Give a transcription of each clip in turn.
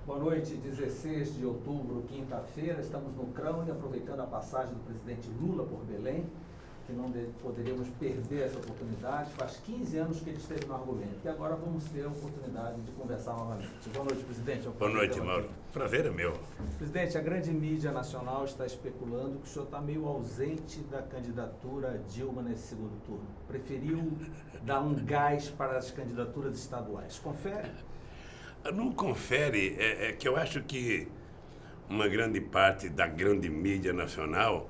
Boa noite, 16 de outubro, quinta-feira, estamos no Crânio, aproveitando a passagem do presidente Lula por Belém, que não poderíamos perder essa oportunidade. Faz 15 anos que ele esteve no Argumento e agora vamos ter a oportunidade de conversar novamente. Boa noite, presidente. Boa noite, Mauro. Prazer é meu. Presidente, a grande mídia nacional está especulando que o senhor está meio ausente da candidatura Dilma nesse segundo turno. Preferiu dar um gás para as candidaturas estaduais. Confere? Não confere, é que eu acho que uma grande parte da grande mídia nacional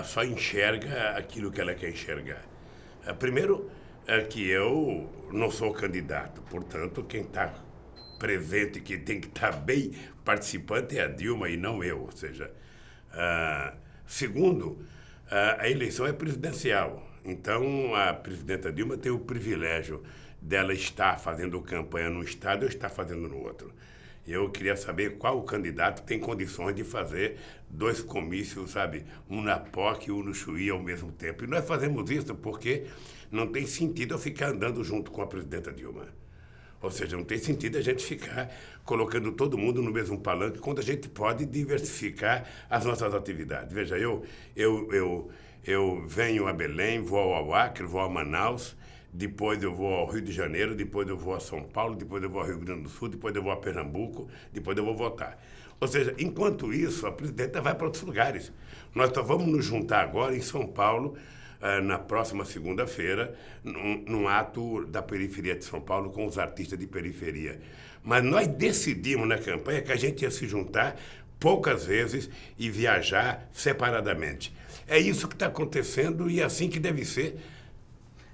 só enxerga aquilo que ela quer enxergar. Primeiro, que eu não sou candidato, portanto, quem está presente, quem tem que estar bem participante é a Dilma e não eu. Ou seja, segundo, a eleição é presidencial, então a presidenta Dilma tem o privilégio dela estar fazendo campanha num estado e eu estar fazendo no outro. Eu queria saber qual o candidato tem condições de fazer dois comícios, sabe? Um na POC e um no Chuí ao mesmo tempo. E nós fazemos isso porque não tem sentido eu ficar andando junto com a presidenta Dilma. Ou seja, não tem sentido a gente ficar colocando todo mundo no mesmo palanque quando a gente pode diversificar as nossas atividades. Veja, eu venho a Belém, vou ao Acre, vou a Manaus, depois eu vou ao Rio de Janeiro, depois eu vou a São Paulo, depois eu vou ao Rio Grande do Sul, depois eu vou a Pernambuco, depois eu vou votar. Ou seja, enquanto isso, a presidenta vai para outros lugares. Nós só vamos nos juntar agora em São Paulo, na próxima segunda-feira, num ato da periferia de São Paulo com os artistas de periferia. Mas nós decidimos na campanha que a gente ia se juntar poucas vezes e viajar separadamente. É isso que está acontecendo e é assim que deve ser.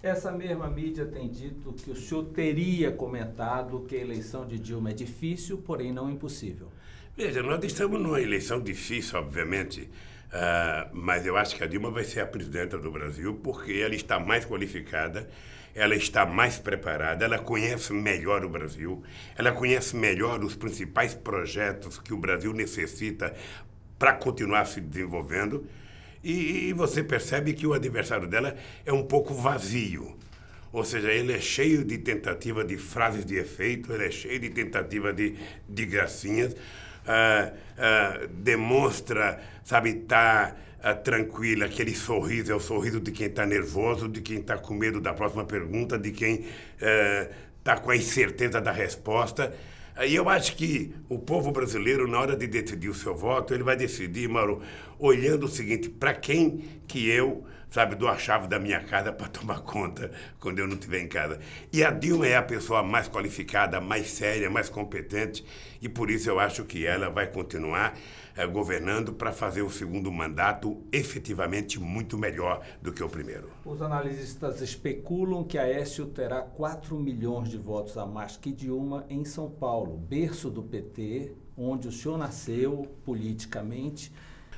Essa mesma mídia tem dito que o senhor teria comentado que a eleição de Dilma é difícil, porém não impossível. Veja, nós estamos numa eleição difícil, obviamente, mas eu acho que a Dilma vai ser a presidenta do Brasil porque ela está mais qualificada, ela está mais preparada, ela conhece melhor o Brasil, ela conhece melhor os principais projetos que o Brasil necessita para continuar se desenvolvendo. E você percebe que o adversário dela é um pouco vazio. Ou seja, ele é cheio de tentativa de frases de efeito, ele é cheio de tentativa de gracinhas, demonstra, sabe, tá tranquilo, aquele sorriso é o sorriso de quem está nervoso, de quem está com medo da próxima pergunta, de quem está com a incerteza da resposta. E eu acho que o povo brasileiro, na hora de decidir o seu voto, ele vai decidir, Mauro, olhando o seguinte, para quem que eu, sabe, dou a chave da minha casa para tomar conta quando eu não estiver em casa. E a Dilma é a pessoa mais qualificada, mais séria, mais competente, e por isso eu acho que ela vai continuar governando para fazer o segundo mandato efetivamente muito melhor do que o primeiro. Os analistas especulam que Aécio terá 4 milhões de votos a mais que Dilma em São Paulo, berço do PT, onde o senhor nasceu politicamente.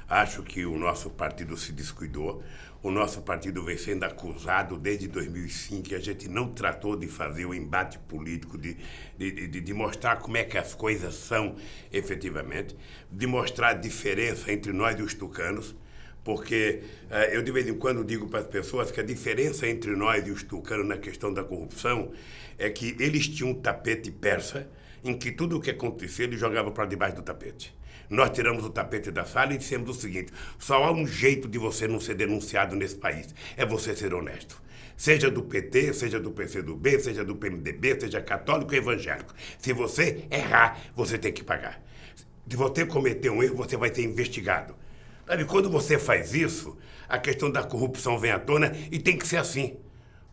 Acho que o nosso partido se descuidou. O nosso partido vem sendo acusado desde 2005 que a gente não tratou de fazer o embate político, de mostrar como é que as coisas são efetivamente, de mostrar a diferença entre nós e os tucanos, porque eu de vez em quando digo para as pessoas que a diferença entre nós e os tucanos na questão da corrupção é que eles tinham um tapete persa em que tudo o que acontecia eles jogavam para debaixo do tapete. Nós tiramos o tapete da sala e dissemos o seguinte: só há um jeito de você não ser denunciado nesse país, é você ser honesto. Seja do PT, seja do PCdoB, seja do PMDB, seja católico ou evangélico. Se você errar, você tem que pagar. Se você cometer um erro, você vai ser investigado. Sabe, quando você faz isso, a questão da corrupção vem à tona e tem que ser assim.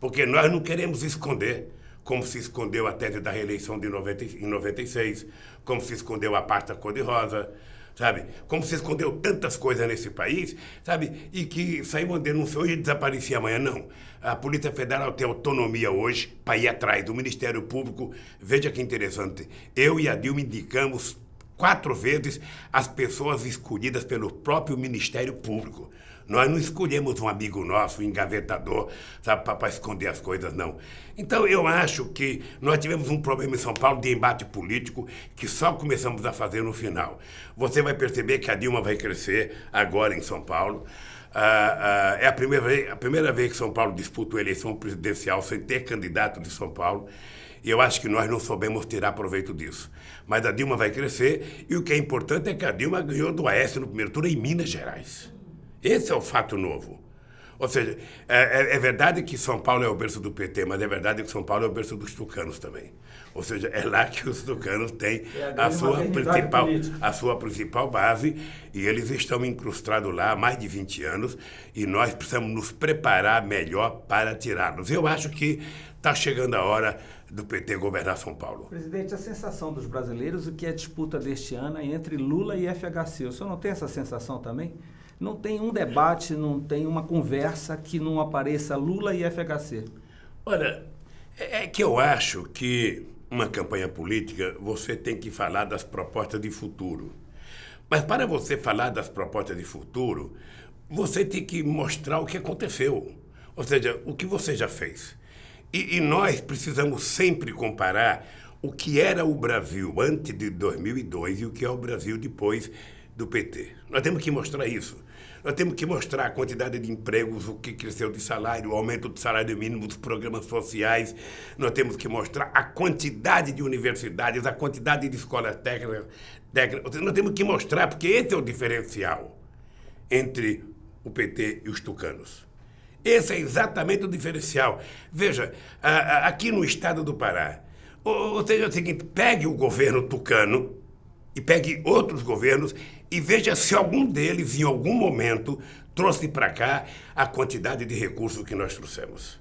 Porque nós não queremos esconder, como se escondeu a tese da reeleição em 96, como se escondeu a pasta cor-de-rosa, sabe? Como se escondeu tantas coisas nesse país, sabe? E que saiu uma denúncia hoje e desaparecia amanhã. Não. A Polícia Federal tem autonomia hoje para ir atrás do Ministério Público. Veja que interessante. Eu e a Dilma indicamos 4 vezes as pessoas escolhidas pelo próprio Ministério Público. Nós não escolhemos um amigo nosso, um engavetador, sabe, para esconder as coisas, não. Então, eu acho que nós tivemos um problema em São Paulo de embate político que só começamos a fazer no final. Você vai perceber que a Dilma vai crescer agora em São Paulo. É a primeira vez que São Paulo disputa a eleição presidencial sem ter candidato de São Paulo. E eu acho que nós não soubemos tirar proveito disso. Mas a Dilma vai crescer, e o que é importante é que a Dilma ganhou do Aécio no primeiro turno em Minas Gerais. Esse é o fato novo. Ou seja, é verdade que São Paulo é o berço do PT, mas é verdade que São Paulo é o berço dos tucanos também. Ou seja, é lá que os tucanos têm a sua principal base, e eles estão incrustados lá há mais de 20 anos, e nós precisamos nos preparar melhor para tirá-los. Eu acho que está chegando a hora do PT governar São Paulo. Presidente, a sensação dos brasileiros é que a disputa deste ano é entre Lula e FHC. O senhor não tem essa sensação também? Não tem um debate, não tem uma conversa que não apareça Lula e FHC. Olha, é que eu acho que uma campanha política você tem que falar das propostas de futuro. Mas para você falar das propostas de futuro, você tem que mostrar o que aconteceu. Ou seja, o que você já fez. E nós precisamos sempre comparar o que era o Brasil antes de 2002 e o que é o Brasil depois do PT. Nós temos que mostrar isso. Nós temos que mostrar a quantidade de empregos, o que cresceu de salário, o aumento do salário mínimo, dos programas sociais. Nós temos que mostrar a quantidade de universidades, a quantidade de escolas técnicas. Nós temos que mostrar, porque esse é o diferencial entre o PT e os tucanos. Esse é exatamente o diferencial. Veja, aqui no estado do Pará, ou seja, é o seguinte, pegue o governo tucano e pegue outros governos e veja se algum deles, em algum momento, trouxe para cá a quantidade de recursos que nós trouxemos.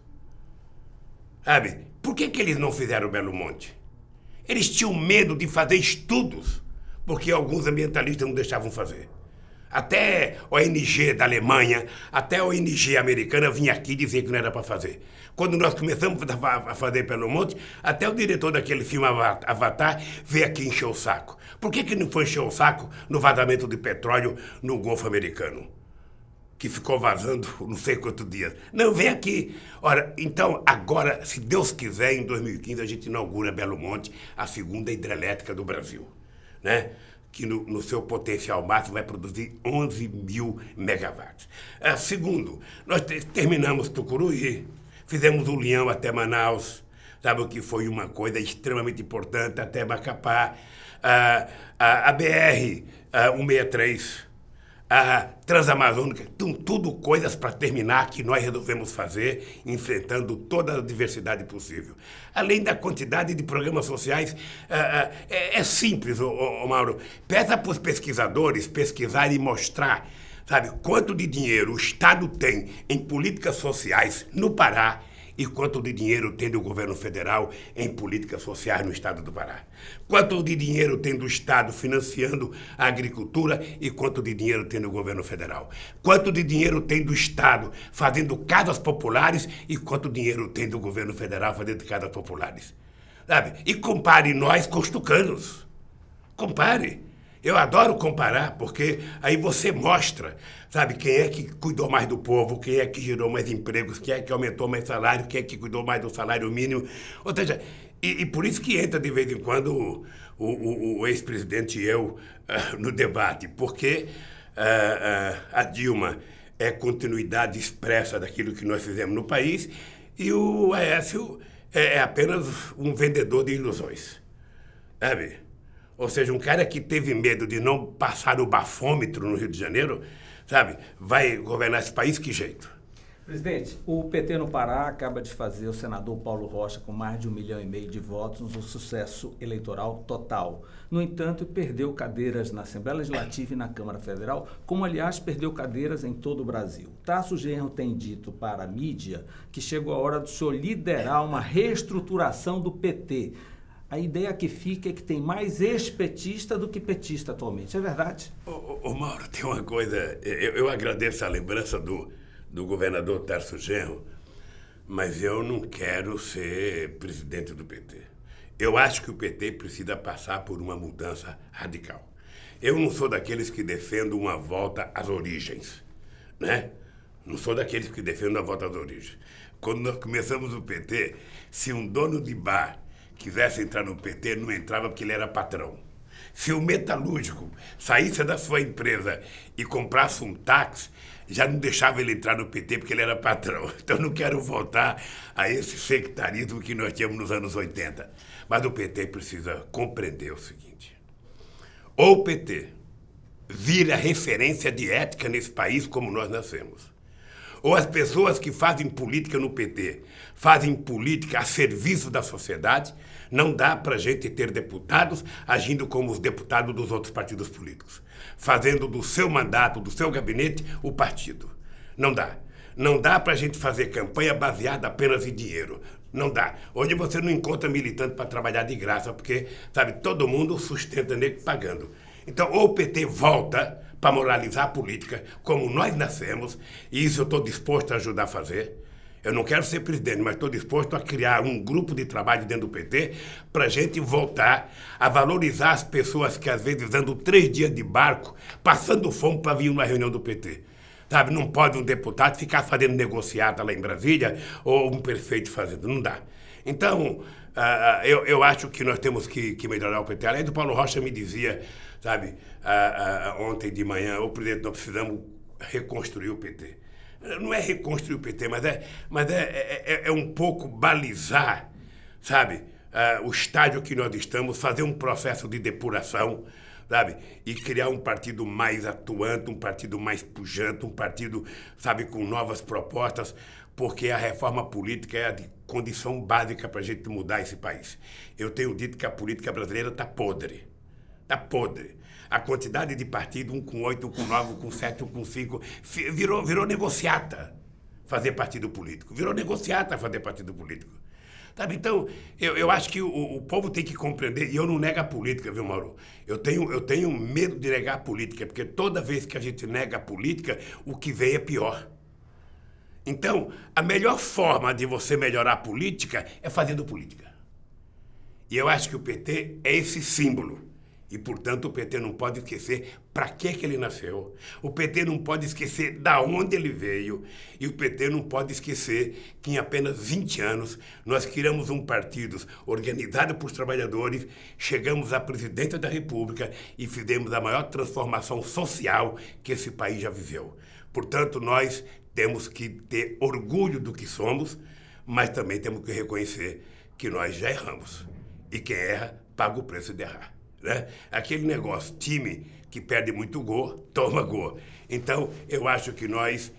Sabe, por que eles não fizeram Belo Monte? Eles tinham medo de fazer estudos, porque alguns ambientalistas não deixavam fazer. Até a ONG da Alemanha, até a ONG americana vinha aqui dizer que não era para fazer. Quando nós começamos a fazer Belo Monte, até o diretor daquele filme Avatar veio aqui encher o saco. Por que não foi encher o saco no vazamento de petróleo no Golfo Americano? Que ficou vazando não sei quantos dias. Não, vem aqui. Ora, então, agora, se Deus quiser, em 2015 a gente inaugura Belo Monte, a segunda hidrelétrica do Brasil, né? Que no seu potencial máximo vai produzir 11 mil megawatts. Segundo, nós terminamos Tucuruí, fizemos o Leão até Manaus, sabe o que foi uma coisa extremamente importante, até Macapá, a BR-163, a Transamazônica, tudo coisas para terminar que nós resolvemos fazer, enfrentando toda a diversidade possível. Além da quantidade de programas sociais, é simples, Mauro. Peça para os pesquisadores pesquisarem e mostrar, sabe, quanto de dinheiro o Estado tem em políticas sociais no Pará e quanto de dinheiro tem do governo federal em políticas sociais no estado do Pará. Quanto de dinheiro tem do Estado financiando a agricultura e quanto de dinheiro tem do governo federal. Quanto de dinheiro tem do Estado fazendo casas populares e quanto dinheiro tem do governo federal fazendo casas populares. Sabe? E compare nós com os tucanos. Compare. Eu adoro comparar, porque aí você mostra, sabe, quem é que cuidou mais do povo, quem é que gerou mais empregos, quem é que aumentou mais salário, quem é que cuidou mais do salário mínimo. Ou seja, e por isso que entra de vez em quando o ex-presidente e eu no debate, porque a Dilma é continuidade expressa daquilo que nós fizemos no país e o Aécio é apenas um vendedor de ilusões, sabe? Ou seja, um cara que teve medo de não passar o bafômetro no Rio de Janeiro, sabe, vai governar esse país, que jeito? Presidente, o PT no Pará acaba de fazer o senador Paulo Rocha com mais de 1,5 milhão de votos, um sucesso eleitoral total. No entanto, perdeu cadeiras na Assembleia Legislativa e na Câmara Federal, como, aliás, perdeu cadeiras em todo o Brasil. Tasso Genro tem dito para a mídia que chegou a hora do senhor liderar uma reestruturação do PT. A ideia que fica é que tem mais ex-petista do que petista atualmente. É verdade? Ô Mauro, tem uma coisa... Eu agradeço a lembrança do governador Tasso Genro, mas eu não quero ser presidente do PT. Eu acho que o PT precisa passar por uma mudança radical. Eu não sou daqueles que defendem uma volta às origens, né? Não sou daqueles que defendem a volta às origens. Quando nós começamos o PT, se um dono de bar quisesse entrar no PT, não entrava porque ele era patrão. Se o metalúrgico saísse da sua empresa e comprasse um táxi, já não deixava ele entrar no PT porque ele era patrão. Então, não quero voltar a esse sectarismo que nós tínhamos nos anos 80. Mas o PT precisa compreender o seguinte. Ou o PT vira referência de ética nesse país como nós nascemos. Ou as pessoas que fazem política no PT fazem política a serviço da sociedade. Não dá para a gente ter deputados agindo como os deputados dos outros partidos políticos, fazendo do seu mandato, do seu gabinete, o partido. Não dá. Não dá para a gente fazer campanha baseada apenas em dinheiro. Não dá. Hoje você não encontra militante para trabalhar de graça, porque, sabe, todo mundo sustenta nele pagando. Então, ou o PT volta para moralizar a política, como nós nascemos, e isso eu estou disposto a ajudar a fazer. Eu não quero ser presidente, mas estou disposto a criar um grupo de trabalho dentro do PT para a gente voltar a valorizar as pessoas que às vezes andam 3 dias de barco, passando fome para vir numa reunião do PT. Sabe, não pode um deputado ficar fazendo negociata lá em Brasília ou um prefeito fazendo, não dá. Então, eu acho que nós temos que melhorar o PT. Além do Paulo Rocha me dizia, sabe, ontem de manhã, o presidente, nós precisamos reconstruir o PT. Não é reconstruir o PT, mas é um pouco balizar, sabe, o estágio que nós estamos, fazer um processo de depuração, sabe, e criar um partido mais atuante, um partido mais pujante, um partido, sabe, com novas propostas, porque a reforma política é a condição básica para a gente mudar esse país. Eu tenho dito que a política brasileira está podre. Está podre. A quantidade de partido, 1 com 8, 1 com 9, 1 com 7, 1 com 5, virou negociata fazer partido político. Virou negociata fazer partido político. Sabe? Então, eu acho que o povo tem que compreender, e eu não nego a política, viu, Mauro? Eu tenho medo de negar a política, porque toda vez que a gente nega a política, o que vem é pior. Então, a melhor forma de você melhorar a política é fazendo política. E eu acho que o PT é esse símbolo. E, portanto, o PT não pode esquecer para que ele nasceu. O PT não pode esquecer da onde ele veio. E o PT não pode esquecer que em apenas 20 anos nós criamos um partido organizado por trabalhadores, chegamos à presidência da República e fizemos a maior transformação social que esse país já viveu. Portanto, nós temos que ter orgulho do que somos, mas também temos que reconhecer que nós já erramos. E quem erra, paga o preço de errar. Né? Aquele negócio, time que perde muito gol, toma gol. Então, eu acho que nós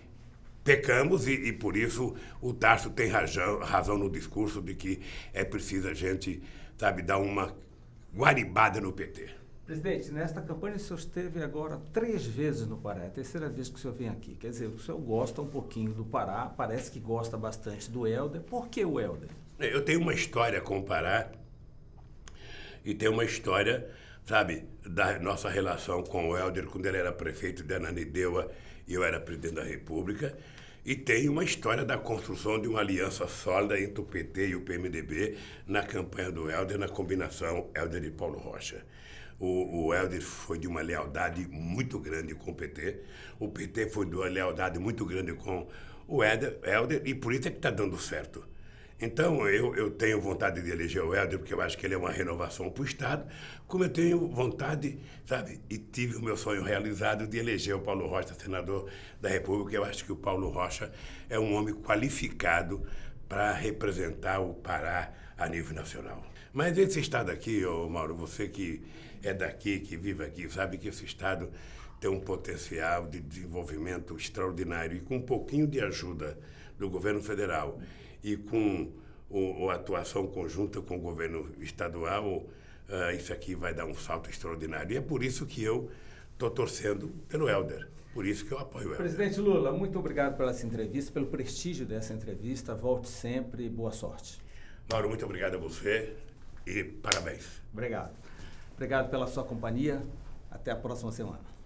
pecamos e por isso o Tarso tem razão no discurso de que é preciso a gente, sabe, dar uma guaribada no PT. Presidente, nesta campanha o senhor esteve agora 3 vezes no Pará. É a 3ª vez que o senhor vem aqui. Quer dizer, o senhor gosta um pouquinho do Pará, parece que gosta bastante do Hélder. Por que o Hélder? Eu tenho uma história com o Pará. E tem uma história, sabe, da nossa relação com o Hélder, quando ele era prefeito de Ananindeua e eu era presidente da República. E tem uma história da construção de uma aliança sólida entre o PT e o PMDB na campanha do Hélder, na combinação Hélder e Paulo Rocha. O Hélder foi de uma lealdade muito grande com o PT foi de uma lealdade muito grande com o Hélder e por isso é que está dando certo. Então, eu tenho vontade de eleger o Hélder, porque eu acho que ele é uma renovação para o Estado, como eu tenho vontade, sabe, e tive o meu sonho realizado de eleger o Paulo Rocha, senador da República. Eu acho que o Paulo Rocha é um homem qualificado para representar o Pará a nível nacional. Mas esse Estado aqui, Mauro, você que é daqui, que vive aqui, sabe que esse Estado tem um potencial de desenvolvimento extraordinário e com um pouquinho de ajuda do governo federal e com a atuação conjunta com o governo estadual, isso aqui vai dar um salto extraordinário. E é por isso que eu estou torcendo pelo Hélder, por isso que eu apoio o Hélder. Presidente Lula, muito obrigado pela essa entrevista, pelo prestígio dessa entrevista. Volte sempre e boa sorte. Mauro, muito obrigado a você e parabéns. Obrigado. Obrigado pela sua companhia. Até a próxima semana.